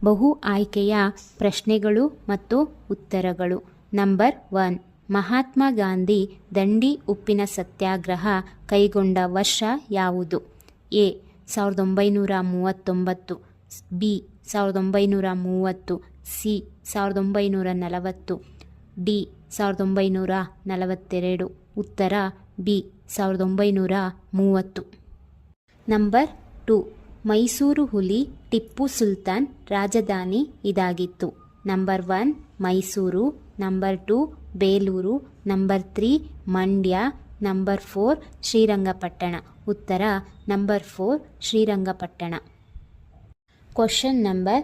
ಬಹು ಆಯ್ಕೆಯ ಪ್ರಶ್ನೆಗಳು ಮತ್ತು ಉತ್ತರಗಳು. ನಂಬರ್ 1. ಮಹಾತ್ಮ ಗಾಂಧಿ ದಂಡಿ ಉಪ್ಪಿನ ಸತ್ಯಾಗ್ರಹ ಕೈಗೊಂಡ ವರ್ಷ ಯಾವುದು? A 1939, B 1930, C 1940, D 1942. ಉತ್ತರ ಬಿ 1930. ನಂಬರ್ 2. ಮೈಸೂರು ಹುಲಿ ಟಿಪ್ಪು ಸುಲ್ತಾನ್ ರಾಜಧಾನಿ ಇದಾಗಿತ್ತು. Number 1 Mysuru, number 2 Belur, number 3 Mandya, number 4 Srirangapatna. ಉತ್ತರ ನಂಬರ್ 4 ಶ್ರೀರಂಗಪಟ್ಟಣ. Question number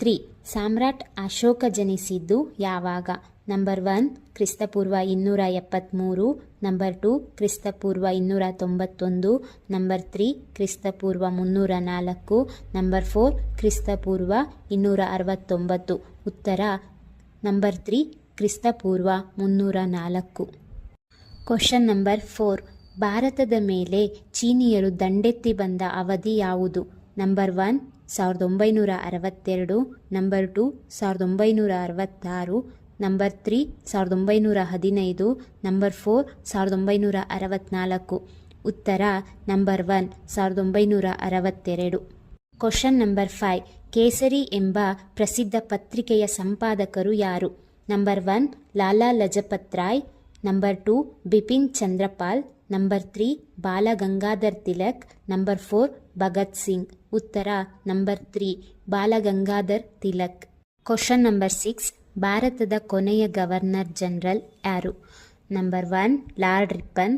3. ಸಾಮ್ರಾಟ್ ಅಶೋಕ ಜನಿಸಿದ್ದು ಯಾವಾಗ? ನಂಬರ್ 1 ಕ್ರಿಸ್ತಪೂರ್ವ 273, ನಂಬರ್ 2 ಕ್ರಿಸ್ತಪೂರ್ವ 291, ನಂಬರ್ 3 ಕ್ರಿಸ್ತಪೂರ್ವ 304, ನಂಬರ್ 4 ಕ್ರಿಸ್ತಪೂರ್ವ 269. ಉತ್ತರ ನಂಬರ್ 3 ಕ್ರಿಸ್ತಪೂರ್ವ 304. Question number 4. ಭಾರತದ ಮೇಲೆ ಚೀನಿಯರು ದಂಡೆತ್ತಿ ಬಂದ ಅವಧಿ ಯಾವುದು? Number 1 1962, number 2 1966, number 3 1915, number 4 1964. ಉತ್ತರ ನಂಬರ್ 1 1962. Question number 5. ಕೇಸರಿ ಎಂಬ ಪ್ರಸಿದ್ಧ ಪತ್ರಿಕೆಯ ಸಂಪಾದಕರು ಯಾರು? Number 1 Lala Lajpat Roy, number 2 Bipin Chandrapal, number 3 ಬಾಲ ಗಂಗಾಧರ್ ತಿಲಕ್, ನಂಬರ್ 4 ಭಗತ್ ಸಿಂಗ್. ಉತ್ತರ ನಂಬರ್ 3 ಬಾಲ ಗಂಗಾಧರ್ ತಿಲಕ್. Question number 6. ಭಾರತದ ಕೊನೆಯ ಗವರ್ನರ್ ಜನರಲ್ ಯಾರು? Number 1 Lord Ripon,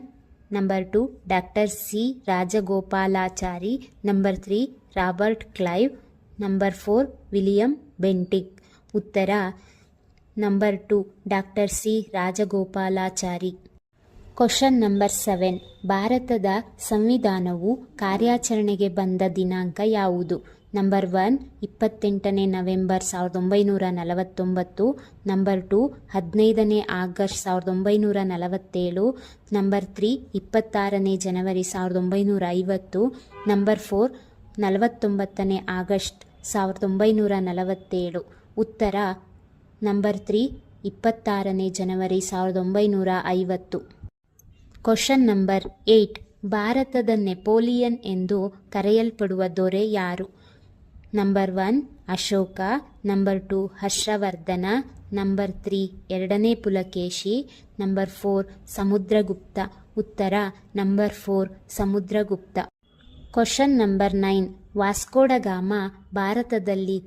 number 2 doctor C Rajagopalachari, number 3 Robert Clive, number 4 William Bentinck. ಉತ್ತರ number 2 doctor C Rajagopalachari. Question number 7. ಭಾರತದ ಸಂವಿಧಾನವು ಕಾರ್ಯಾಚರಣೆಗೆ ಬಂದ ದಿನಾಂಕ ಯಾವುದು? Number 1 28 November 1949, number 2 15 August 1947, number 3 26 ಜನವರಿ 1950, ನಂಬರ್ 4 49 ಆಗಸ್ಟ್ 1947. ಉತ್ತರ ನಂಬರ್ 3 26 ಜನವರಿ 1950. Question number 8. ಭಾರತದ ನೆಪೋಲಿಯನ್ ಎಂದು ಕರೆಯಲ್ಪಡುವ ದೊರೆ ಯಾರು? Number 1 Ashoka, number 2 Harshavardhana, number 3 ಎರಡನೇ ಪುಲಕೇಶಿ, ನಂಬರ್ 4 ಸಮುದ್ರಗುಪ್ತ. ಉತ್ತರ number 4 Samudragupta. Question number 9. Vasco da Gama ಭಾರತದಲ್ಲಿ